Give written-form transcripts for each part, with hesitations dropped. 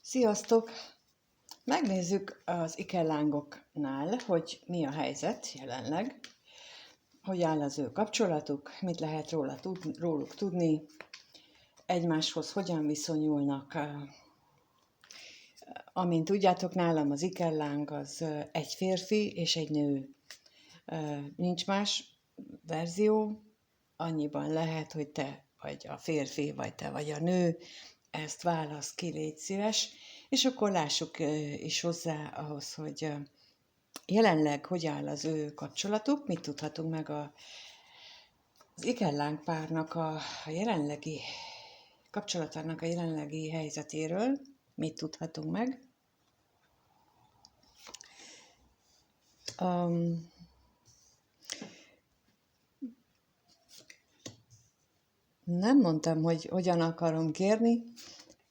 Sziasztok! Megnézzük az ikerlángoknál, hogy mi a helyzet jelenleg, hogy áll az ő kapcsolatuk, mit lehet róluk tudni, egymáshoz hogyan viszonyulnak. Amint tudjátok, nálam az ikerláng az egy férfi és egy nő. Nincs más verzió, annyiban lehet, hogy te vagy a férfi, vagy te vagy a nő, ezt válasz ki, légy szíves, és akkor lássuk is hozzá ahhoz, hogy jelenleg hogy áll az ő kapcsolatuk, mit tudhatunk meg az ikerláng párnak a jelenlegi kapcsolatának a jelenlegi helyzetéről, mit tudhatunk meg. Nem mondtam, hogy hogyan akarom kérni,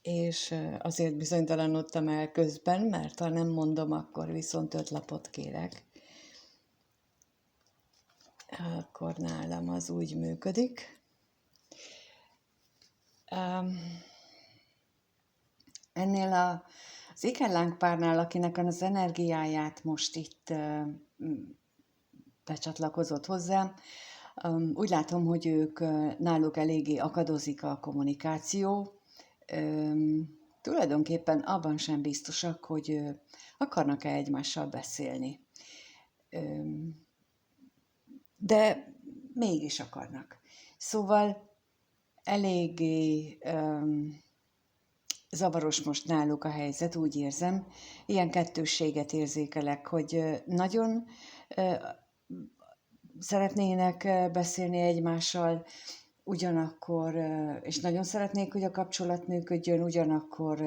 és azért bizonytalanodtam el közben, mert ha nem mondom, akkor viszont 5 lapot kérek. Akkor nálam az úgy működik. Ennél az ikerláng párnál, akinek az energiáját most itt becsatlakozott hozzám, úgy látom, hogy ők náluk eléggé akadozik a kommunikáció. Tulajdonképpen abban sem biztosak, hogy akarnak-e egymással beszélni. De mégis akarnak. Szóval eléggé zavaros most náluk a helyzet, úgy érzem. Ilyen kettősséget érzékelek, hogy nagyon szeretnének beszélni egymással, ugyanakkor, és nagyon szeretnék, hogy a kapcsolat működjön, ugyanakkor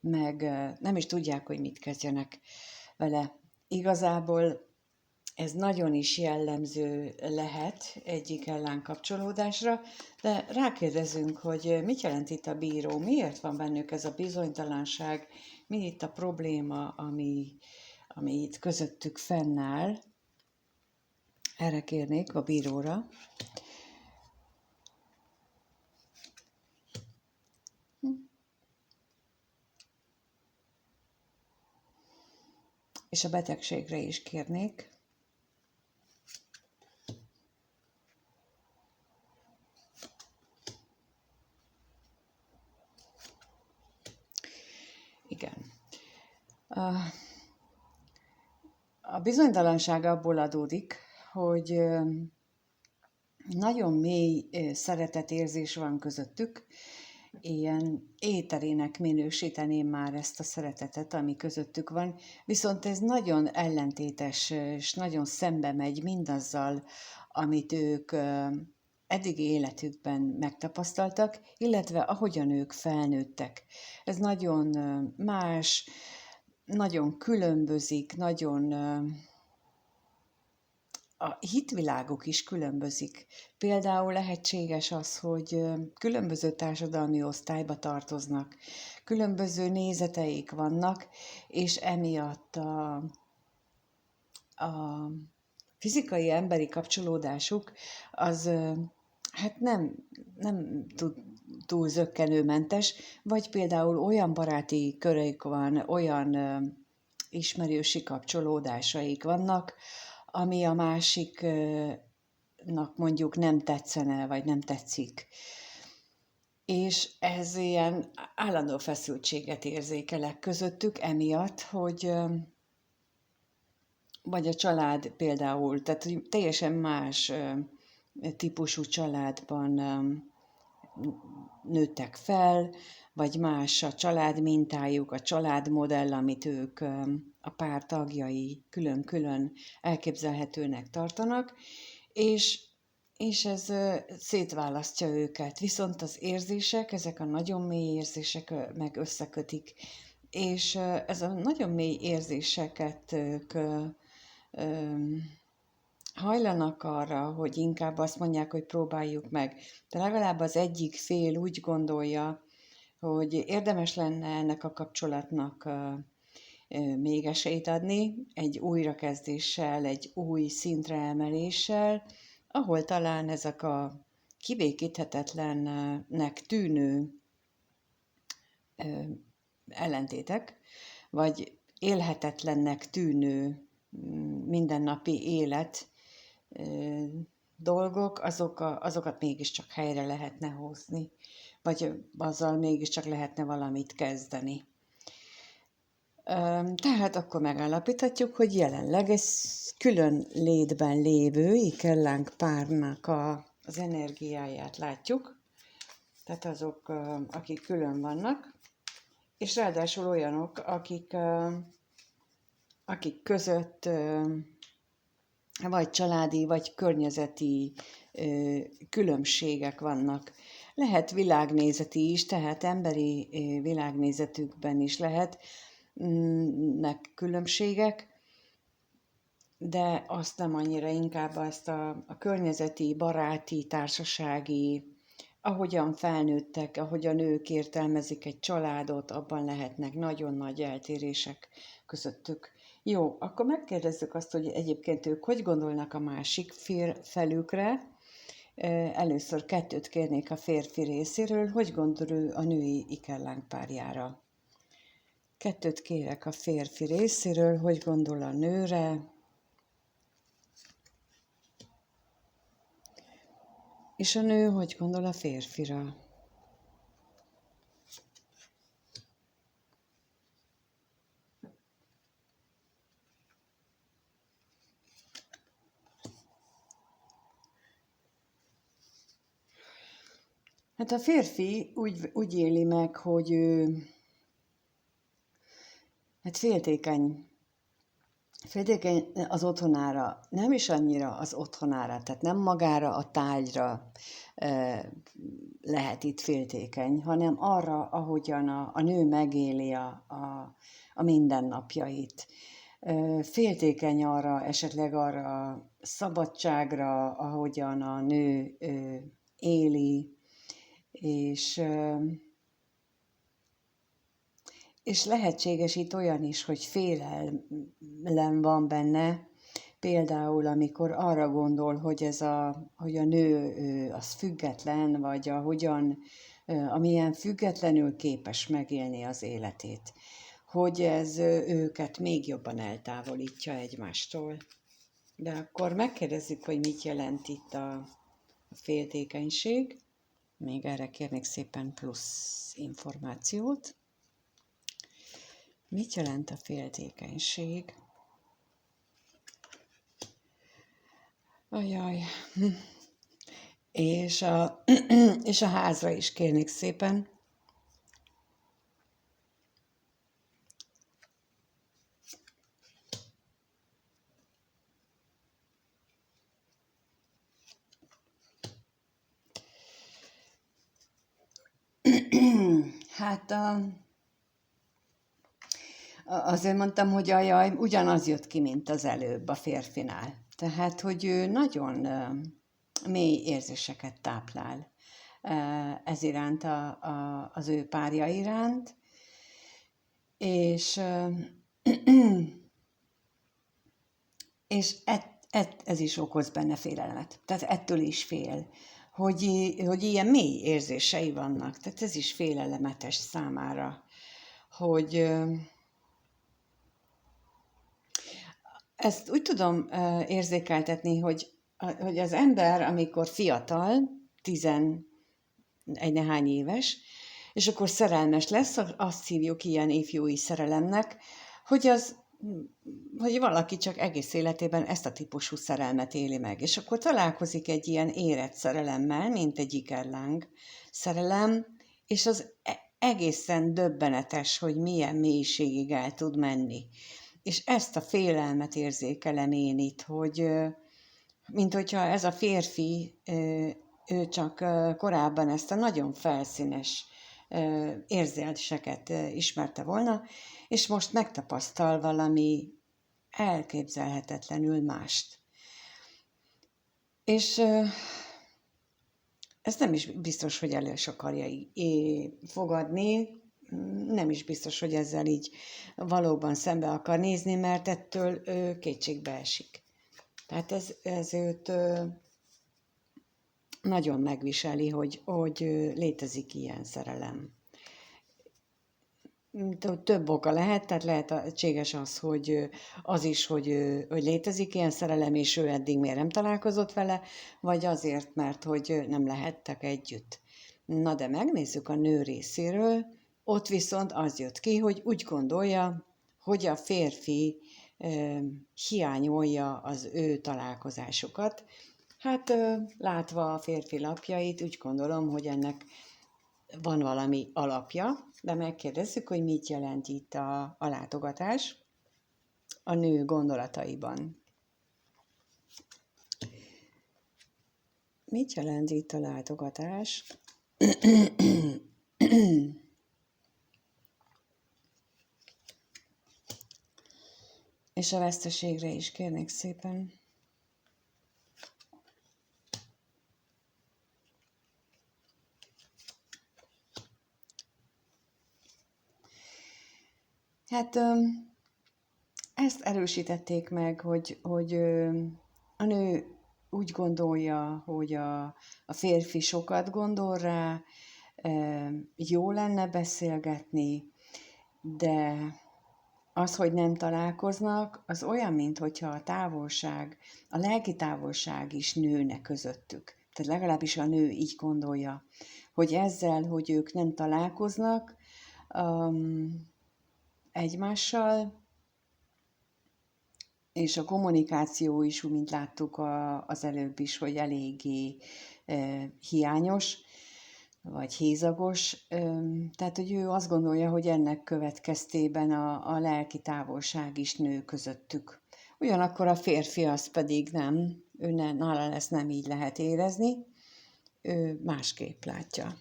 meg nem is tudják, hogy mit kezdjenek vele. Igazából ez nagyon is jellemző lehet egyik ellánkapcsolódásra, de rákérdezünk, hogy mit jelent itt a bíró, miért van bennük ez a bizonytalanság, mi itt a probléma, ami itt közöttük fennáll. Erre kérnék a bíróra. És a betegségre is kérnék. Igen. A bizonytalanság abból adódik, hogy nagyon mély szeretetérzés van közöttük, ilyen éterének minősíteném már ezt a szeretetet, ami közöttük van, viszont ez nagyon ellentétes, és nagyon szembe megy mindazzal, amit ők eddigi életükben megtapasztaltak, illetve ahogyan ők felnőttek. Ez nagyon más, nagyon különbözik, nagyon a hitviláguk is különbözik. Például lehetséges az, hogy különböző társadalmi osztályba tartoznak, különböző nézeteik vannak, és emiatt a fizikai emberi kapcsolódásuk az hát nem tud túl zökkenőmentes, vagy például olyan baráti köreik van, olyan ismerősi kapcsolódásaik vannak, ami a másiknak mondjuk nem tetszene, vagy nem tetszik. És ez ilyen állandó feszültséget érzékelek közöttük, emiatt, hogy vagy a család például, tehát teljesen más típusú családban nőttek fel, vagy más a család mintájuk, a családmodell, amit ők a pár tagjai külön-külön elképzelhetőnek tartanak, és ez szétválasztja őket. Viszont az érzések, ezek a nagyon mély érzések meg összekötik, és ez a nagyon mély érzéseket ők hajlanak arra, hogy inkább azt mondják, hogy próbáljuk meg. De legalább az egyik fél úgy gondolja, hogy érdemes lenne ennek a kapcsolatnak még esélyt adni, egy újrakezdéssel, egy új szintre emeléssel, ahol talán ezek a kibékíthetetlennek tűnő ellentétek, vagy élhetetlennek tűnő mindennapi élet dolgok, azokat mégiscsak helyre lehetne hozni, vagy azzal mégiscsak lehetne valamit kezdeni. Tehát akkor megállapíthatjuk, hogy jelenleg ez külön létben lévő ikellánk párnak az energiáját látjuk, tehát azok, akik külön vannak, és ráadásul olyanok, akik között vagy családi, vagy környezeti különbségek vannak. Lehet világnézeti is, tehát emberi világnézetükben is lehetnek különbségek, de azt nem annyira, inkább azt a környezeti, baráti, társasági, ahogyan felnőttek, ahogy a nők értelmezik egy családot, abban lehetnek nagyon nagy eltérések közöttük. Jó, akkor megkérdezzük azt, hogy egyébként ők hogy gondolnak a másik felükre. Először 2 kérnék a férfi részéről, hogy gondol ő a női ikellánk párjára. 2 kérek a férfi részéről, hogy gondol a nőre, és a nő hogy gondol a férfira. Hát a férfi úgy éli meg, hogy ő féltékeny az otthonára, nem is annyira az otthonára, tehát nem magára a tárgyra lehet itt féltékeny, hanem arra, ahogyan a nő megéli a mindennapjait. Féltékeny arra, esetleg arra a szabadságra, ahogyan a nő éli, és lehetséges itt olyan is, hogy félelem van benne, például amikor arra gondol, hogy a nő az független, vagy amilyen függetlenül képes megélni az életét, hogy ez őket még jobban eltávolítja egymástól. De akkor megkérdezzük, hogy mit jelent itt a féltékenység. Még erre kérnék szépen plusz információt. Mit jelent a féltékenység? Ajaj. És a házra is kérnék szépen. Hát azért mondtam, hogy ajaj, ugyanaz jött ki, mint az előbb a férfinál. Tehát, hogy ő nagyon mély érzéseket táplál ez iránt, az ő párja iránt, és ez is okoz benne félelmet. Tehát ettől is fél, hogy ilyen mély érzései vannak. Tehát ez is félelmetes számára, hogy ezt úgy tudom érzékeltetni, hogy az ember, amikor fiatal, 11 nehány éves, és akkor szerelmes lesz, azt hívjuk ilyen ifjúi szerelemnek, hogy valaki csak egész életében ezt a típusú szerelmet éli meg. És akkor találkozik egy ilyen érett szerelemmel, mint egy ikerláng szerelem, és az egészen döbbenetes, hogy milyen mélységig el tud menni. És ezt a félelmet érzékelem én itt, hogy mint hogyha ez a férfi, ő csak korábban ezt a nagyon felszínes érzéseket ismerte volna, és most megtapasztal valami elképzelhetetlenül mást. És ezt nem is biztos, hogy el is akarja fogadni, nem is biztos, hogy ezzel így valóban szembe akar nézni, mert ettől kétségbe esik. Tehát ez őt nagyon megviseli, hogy létezik ilyen szerelem. több oka lehet, tehát lehetséges az, hogy az is, hogy létezik ilyen szerelem, és ő eddig miért nem találkozott vele, vagy azért, mert hogy nem lehettek együtt. Na de megnézzük a nő részéről, ott viszont az jött ki, hogy úgy gondolja, hogy a férfi hiányolja az ő találkozásukat. Hát látva a férfi lapjait, úgy gondolom, hogy ennek van valami alapja, de megkérdezzük, hogy mit jelent itt a látogatás a nő gondolataiban. Mit jelent itt a látogatás? És a veszteségre is kérnék szépen. Hát ezt erősítették meg, hogy a nő úgy gondolja, hogy a férfi sokat gondol rá, jó lenne beszélgetni, de az, hogy nem találkoznak, az olyan, mintha a távolság, a lelki távolság is nőne közöttük. Tehát legalábbis a nő így gondolja, hogy ezzel, hogy ők nem találkoznak egymással, és a kommunikáció is, úgy, mint láttuk az előbb is, hogy eléggé hiányos, vagy hézagos. Tehát, hogy ő azt gondolja, hogy ennek következtében a lelki távolság is nő közöttük. Ugyanakkor a férfi az pedig nem, nála ezt nem így lehet érezni, ő másképp látja.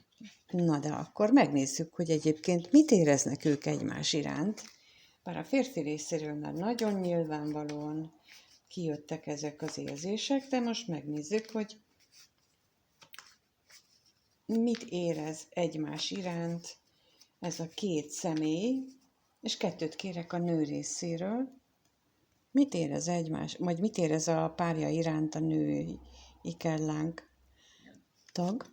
Na de akkor megnézzük, hogy egyébként mit éreznek ők egymás iránt. Bár a férfi részéről már nagyon nyilvánvalóan kijöttek ezek az érzések, de most megnézzük, hogy mit érez egymás iránt ez a két személy, és kettőt kérek a nő részéről. Mit érez egymás, vagy mit érez a párja iránt a női ikerlánk tag?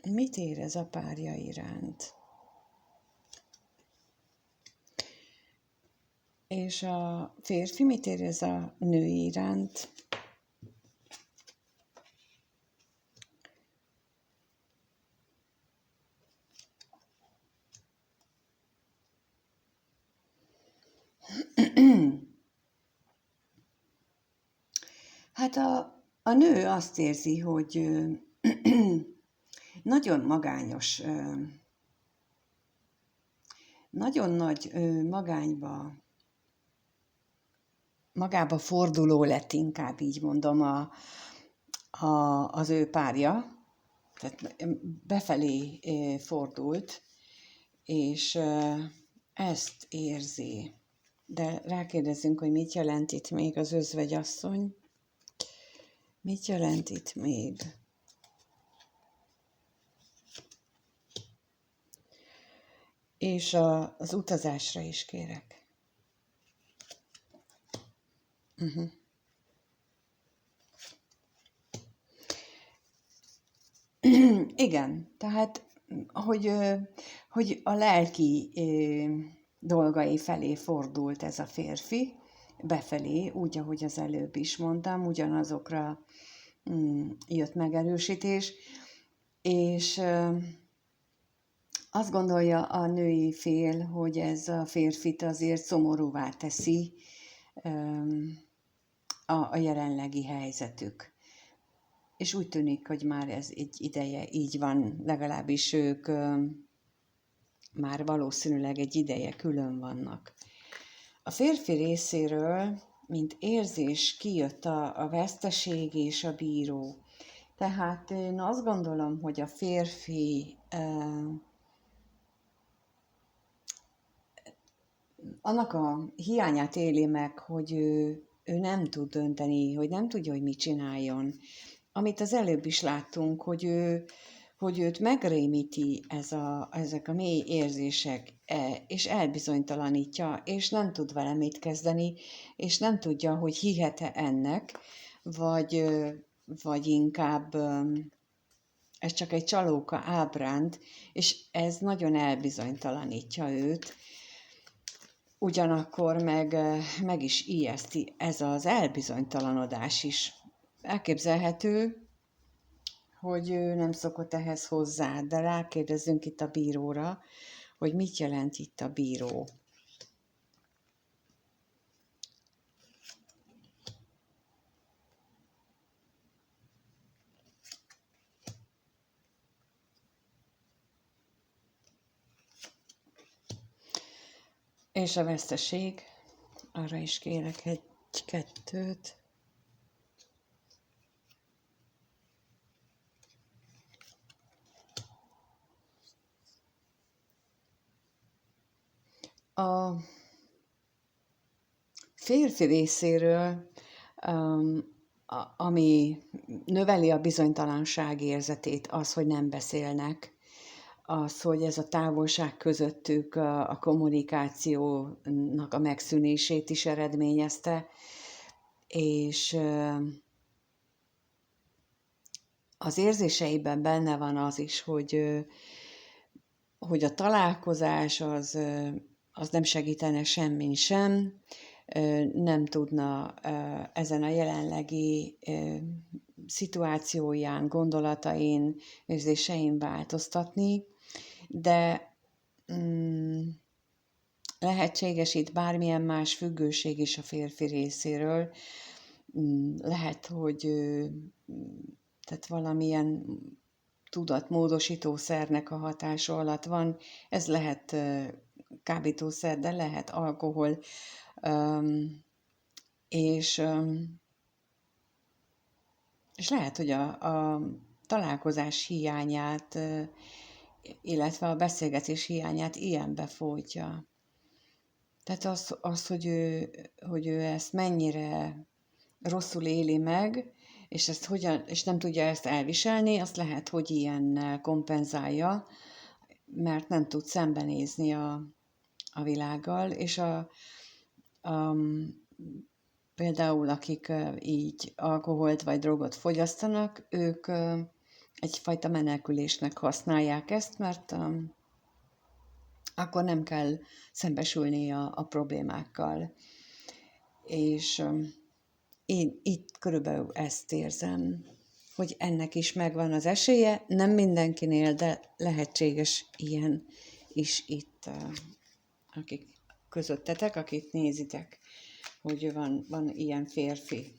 Mit érez a párja iránt? És a férfi mit érez a női iránt? Hát a nő azt érzi, hogy nagyon magányos, nagyon nagy magába forduló lett, inkább így mondom, az ő párja, tehát befelé fordult, és ezt érzi. De rákérdezünk, hogy mit jelent itt még az özvegyasszony. Mit jelent itt még? És az utazásra is kérek. Igen, tehát hogy a lelki dolgai felé fordult ez a férfi, befelé, úgy, ahogy az előbb is mondtam, ugyanazokra jött megerősítés, és azt gondolja a női fél, hogy ez a férfit azért szomorúvá teszi a jelenlegi helyzetük. És úgy tűnik, hogy már ez egy ideje így van, legalábbis ők már valószínűleg egy ideje külön vannak. A férfi részéről, mint érzés, kijött a veszteség és a bíró. Tehát én azt gondolom, hogy a férfi annak a hiányát éli meg, hogy ő nem tud dönteni, hogy nem tudja, hogy mit csináljon. Amit az előbb is láttunk, hogy őt megrémíti ezek a mély érzések, és elbizonytalanítja, és nem tud vele mit kezdeni, és nem tudja, hogy hihet-e ennek, vagy inkább ez csak egy csalóka ábránd, és ez nagyon elbizonytalanítja őt, ugyanakkor meg is ijeszti ez az elbizonytalanodás is. Elképzelhető, hogy ő nem szokott ehhez hozzá, de rákérdezzünk itt a bíróra, hogy mit jelent itt a bíró. És a veszteség, arra is kérek egy-kettőt. A férfi részéről, ami növeli a bizonytalanság érzetét, az, hogy nem beszélnek, az, hogy ez a távolság közöttük a kommunikációnak a megszűnését is eredményezte, és az érzéseiben benne van az is, hogy a találkozás az nem segítene semmin sem, nem tudna ezen a jelenlegi szituációján, gondolatain, érzésein változtatni, de lehetséges itt bármilyen más függőség is a férfi részéről. Lehet, hogy tehát valamilyen tudatmódosítószernek a hatása alatt van. Ez lehet kábítószer, de lehet alkohol, és lehet, hogy a találkozás hiányát, illetve a beszélgetés hiányát ilyen befolytja. Tehát az hogy ő ezt mennyire rosszul éli meg, és ezt és nem tudja ezt elviselni, azt lehet, hogy ilyennel kompenzálja, mert nem tud szembenézni a világgal, és például akik így alkoholt vagy drogot fogyasztanak, ők egyfajta menekülésnek használják ezt, mert akkor nem kell szembesülni a problémákkal. És én itt körülbelül ezt érzem, hogy ennek is megvan az esélye, nem mindenkinél, de lehetséges ilyen is itt, akik közöttetek, akit nézitek, hogy van ilyen férfi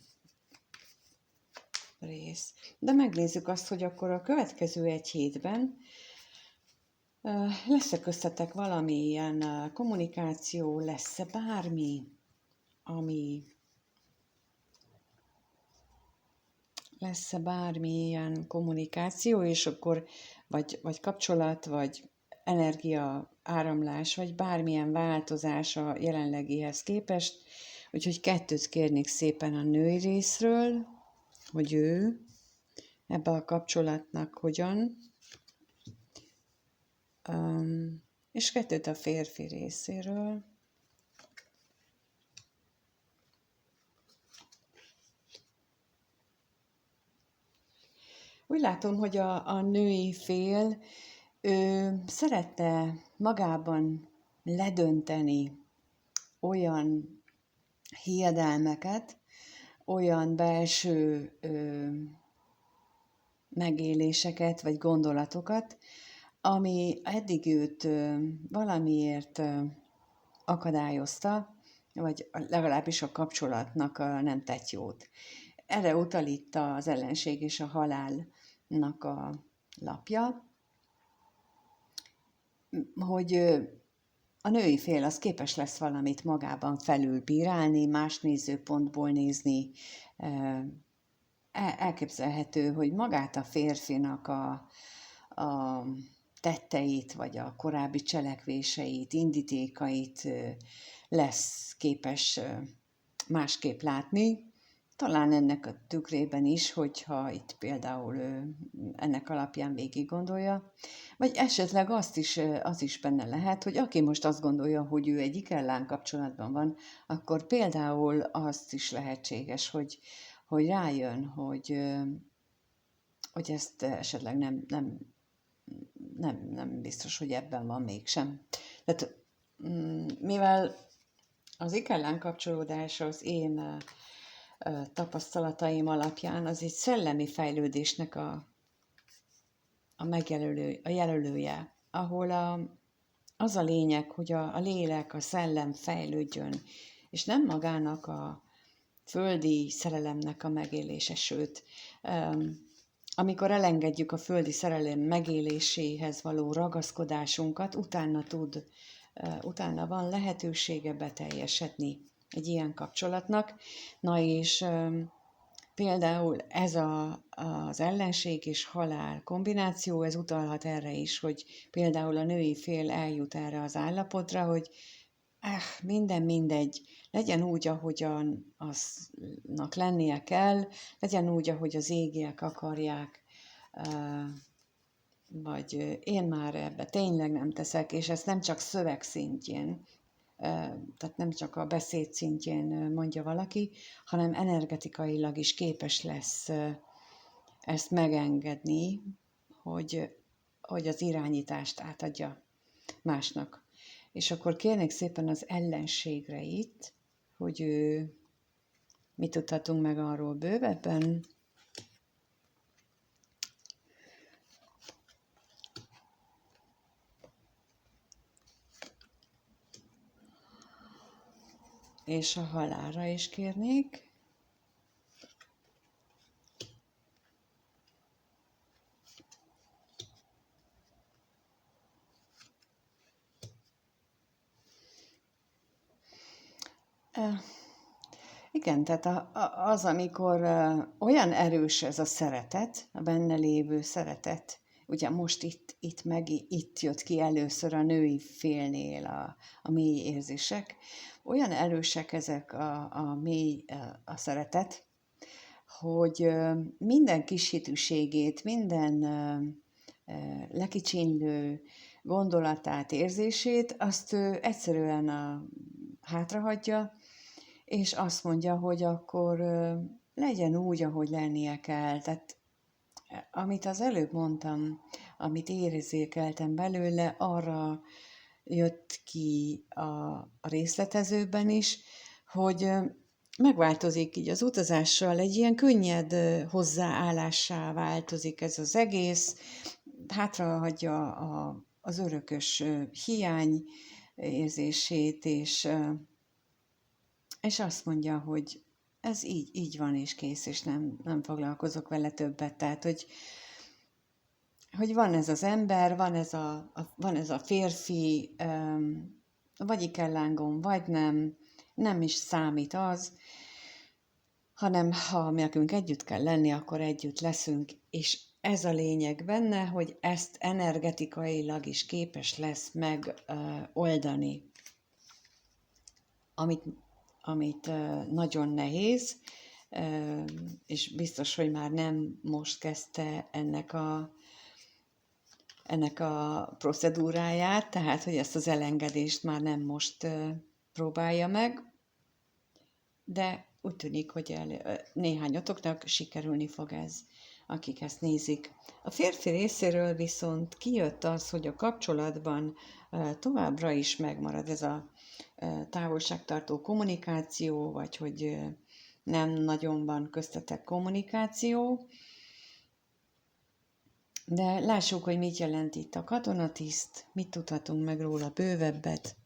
rész. De megnézzük azt, hogy akkor a következő egy hétben lesz-e köztetek valamilyen kommunikáció, lesz-e bármi, lesz-e bármilyen kommunikáció, és akkor vagy kapcsolat, vagy energia áramlás, vagy bármilyen változás a jelenlegihez képest. Úgyhogy 2 kérnék szépen a női részről, hogy ő ebbe a kapcsolatnak hogyan, és 2 a férfi részéről. Úgy látom, hogy a női fél ő szerette magában ledönteni olyan hiedelmeket, olyan belső megéléseket vagy gondolatokat, ami eddig őt valamiért akadályozta, vagy legalábbis a kapcsolatnak nem tett jót. Erre utal itt az ellenség és a halálnak a lapja, hogy a női fél az képes lesz valamit magában felülbírálni, más nézőpontból nézni. Elképzelhető, hogy magát a férfinak a tetteit, vagy a korábbi cselekvéseit, indítékait lesz képes másképp látni. Talán ennek a tükrében is, hogyha itt például ennek alapján végig gondolja, vagy esetleg az is benne lehet, hogy aki most azt gondolja, hogy ő egy ikerlán kapcsolatban van, akkor például azt is lehetséges, hogy rájön, hogy ezt esetleg nem biztos, hogy ebben van mégsem. Tehát mivel az ikellán kapcsolódás az én tapasztalataim alapján az egy szellemi fejlődésnek a jelölője, ahol az a lényeg, hogy a lélek, a szellem fejlődjön, és nem magának a földi szerelemnek a megélése, sőt, amikor elengedjük a földi szerelem megéléséhez való ragaszkodásunkat, utána van lehetősége beteljesedni egy ilyen kapcsolatnak. Na és például ez az ellenség és halál kombináció, ez utalhat erre is, hogy például a női fél eljut erre az állapotra, hogy minden mindegy, legyen úgy, ahogyan aznak lennie kell, legyen úgy, ahogy az égiek akarják, vagy én már ebbe tényleg nem teszek, és ezt nem csak szöveg szintjén, tehát nem csak a beszéd szintjén mondja valaki, hanem energetikailag is képes lesz ezt megengedni, hogy az irányítást átadja másnak. És akkor kérnék szépen az ellenségre itt, hogy mit tudhatunk meg arról bővebben. És a halálra is kérnék. Igen, tehát az, amikor olyan erős ez a szeretet, a benne lévő szeretet, ugye most itt jött ki először a női félnél a mély érzések, olyan erősek ezek a mély a szeretet, hogy minden kis hitűségét, minden lekicsinlő gondolatát, érzését, azt ő egyszerűen hátrahagyja, és azt mondja, hogy akkor legyen úgy, ahogy lennie kell. Tehát amit az előbb mondtam, amit érzékeltem belőle, arra jött ki a részletezőben is, hogy megváltozik így az utazással, egy ilyen könnyed hozzáállássá változik ez az egész, hátrahagyja az örökös hiány érzését, és azt mondja, hogy ez így van és kész, és nem foglalkozok vele többet. Tehát, hogy van ez az ember, van ez a férfi, vagy ikellángon, vagy nem is számít az, hanem ha nekünk együtt kell lenni, akkor együtt leszünk, és ez a lényeg benne, hogy ezt energetikailag is képes lesz megoldani, amit nagyon nehéz, és biztos, hogy már nem most kezdte ennek a procedúráját, tehát, hogy ezt az elengedést már nem most próbálja meg, de úgy tűnik, hogy néhányatoknak sikerülni fog ez, akik ezt nézik. A férfi részéről viszont kijött az, hogy a kapcsolatban továbbra is megmarad ez a távolságtartó kommunikáció, vagy hogy nem nagyon van köztetek kommunikáció. De lássuk, hogy mit jelent itt a katonatiszt, mit tudhatunk meg róla bővebbet.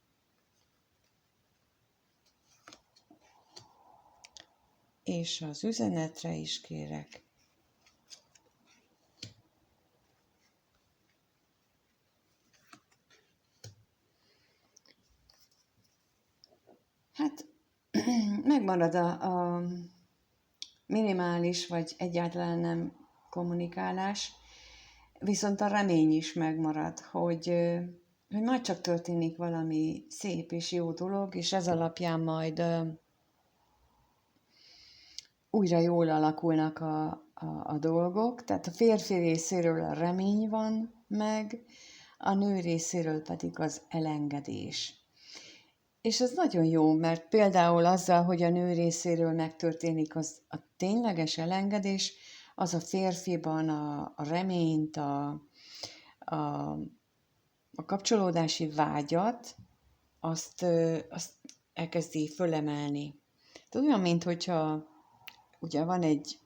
És az üzenetre is kérek. Hát megmarad a minimális, vagy egyáltalán nem kommunikálás, viszont a remény is megmarad, hogy majd csak történik valami szép és jó dolog, és ez alapján majd újra jól alakulnak a dolgok. Tehát a férfi részéről a remény van meg, a nő részéről pedig az elengedés. És ez nagyon jó, mert például azzal, hogy a nő részéről megtörténik a tényleges elengedés, az a férfiban a reményt, a, a kapcsolódási vágyat, azt elkezdi fölemelni. Tehát olyan, mintha ugye van egy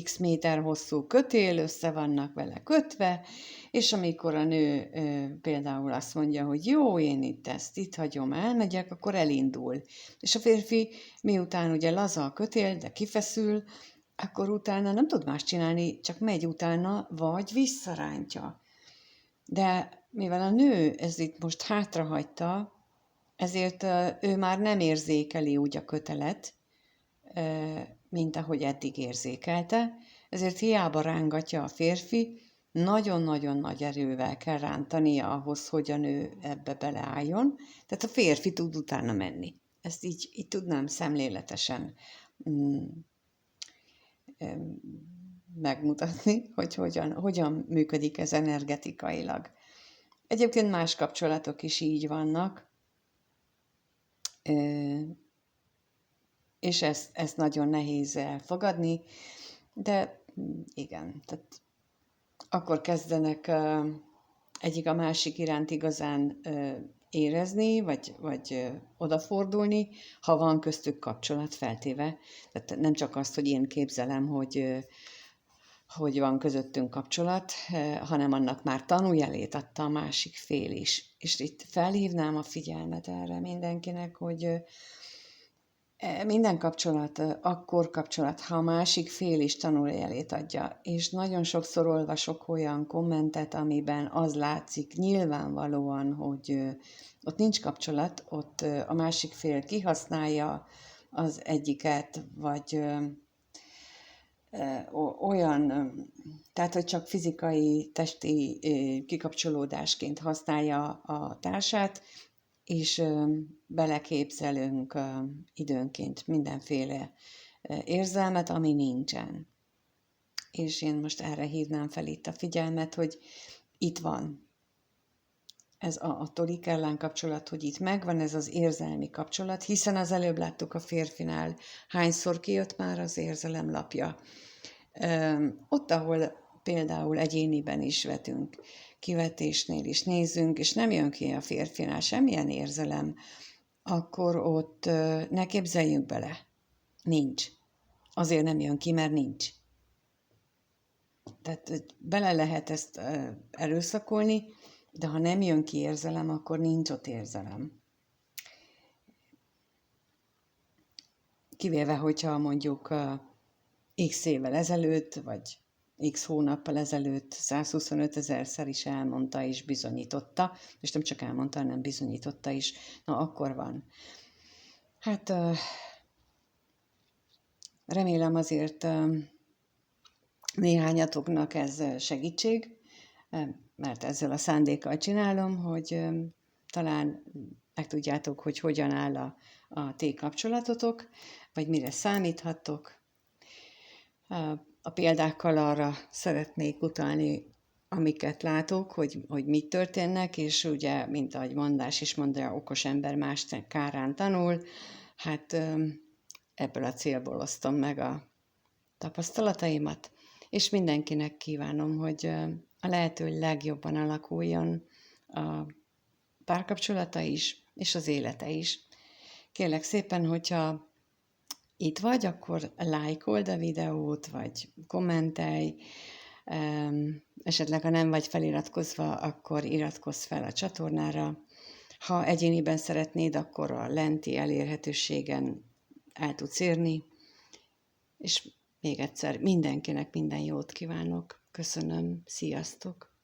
x méter hosszú kötél, össze vannak vele kötve, és amikor a nő például azt mondja, hogy jó, én itt hagyom, elmegyek, akkor elindul. És a férfi miután ugye laza a kötél, de kifeszül, akkor utána nem tud más csinálni, csak megy utána, vagy visszarántja. De mivel a nő ez itt most hátrahagyta, ezért ő már nem érzékeli úgy a kötelet, mint ahogy eddig érzékelte, ezért hiába rángatja a férfi, nagyon-nagyon nagy erővel kell rántania ahhoz, hogy a nő ebbe beleálljon, tehát a férfi tud utána menni. Ezt így tudnám szemléletesen megmutatni, hogy hogyan működik ez energetikailag. Egyébként más kapcsolatok is így vannak, és ezt nagyon nehéz elfogadni, de igen, tehát akkor kezdenek egyik a másik iránt igazán érezni, vagy odafordulni, ha van köztük kapcsolat feltéve. Tehát nem csak azt, hogy én képzelem, hogy van közöttünk kapcsolat, hanem annak már tanújelét adta a másik fél is. És itt felhívnám a figyelmet erre mindenkinek, hogy minden kapcsolat, akkor kapcsolat, ha a másik fél is tanújelét adja. És nagyon sokszor olvasok olyan kommentet, amiben az látszik nyilvánvalóan, hogy ott nincs kapcsolat, ott a másik fél kihasználja az egyiket, vagy olyan, tehát hogy csak fizikai, testi kikapcsolódásként használja a társát, és beleképzelünk időnként mindenféle érzelmet, ami nincsen. És én most erre hívnám fel itt a figyelmet, hogy itt van ez a tolik ellen kapcsolat, hogy itt megvan ez az érzelmi kapcsolat, hiszen az előbb láttuk a férfinál, hányszor kijött már az érzelem lapja. Ott, ahol például egyéniben is vetünk, kivetésnél is nézünk, és nem jön ki a férfinál semmilyen érzelem, akkor ott ne képzeljünk bele. Nincs. Azért nem jön ki, mert nincs. Tehát bele lehet ezt erőszakolni, de ha nem jön ki érzelem, akkor nincs ott érzelem. Kivéve, hogyha mondjuk x évvel ezelőtt, vagy x hónappal ezelőtt 125 000-szer is elmondta és bizonyította, és nem csak elmondta, hanem bizonyította is, na akkor van. Hát remélem azért néhányatoknak ez segítség, mert ezzel a szándékkal csinálom, hogy talán megtudjátok, hogy hogyan áll a ti kapcsolatotok, vagy mire számíthattok. A példákkal arra szeretnék utalni, amiket látok, hogy mit történnek, és ugye, mint ahogy mondás is mondja, okos ember más kárán tanul, hát ebből a célból osztom meg a tapasztalataimat, és mindenkinek kívánom, hogy a lehető legjobban alakuljon a párkapcsolata is, és az élete is. Kérlek szépen, hogyha itt vagy, akkor lájkold a videót, vagy kommentelj, esetleg ha nem vagy feliratkozva, akkor iratkozz fel a csatornára. Ha egyéniben szeretnéd, akkor a lenti elérhetőségen el tudsz érni, és még egyszer mindenkinek minden jót kívánok. Köszönöm, sziasztok!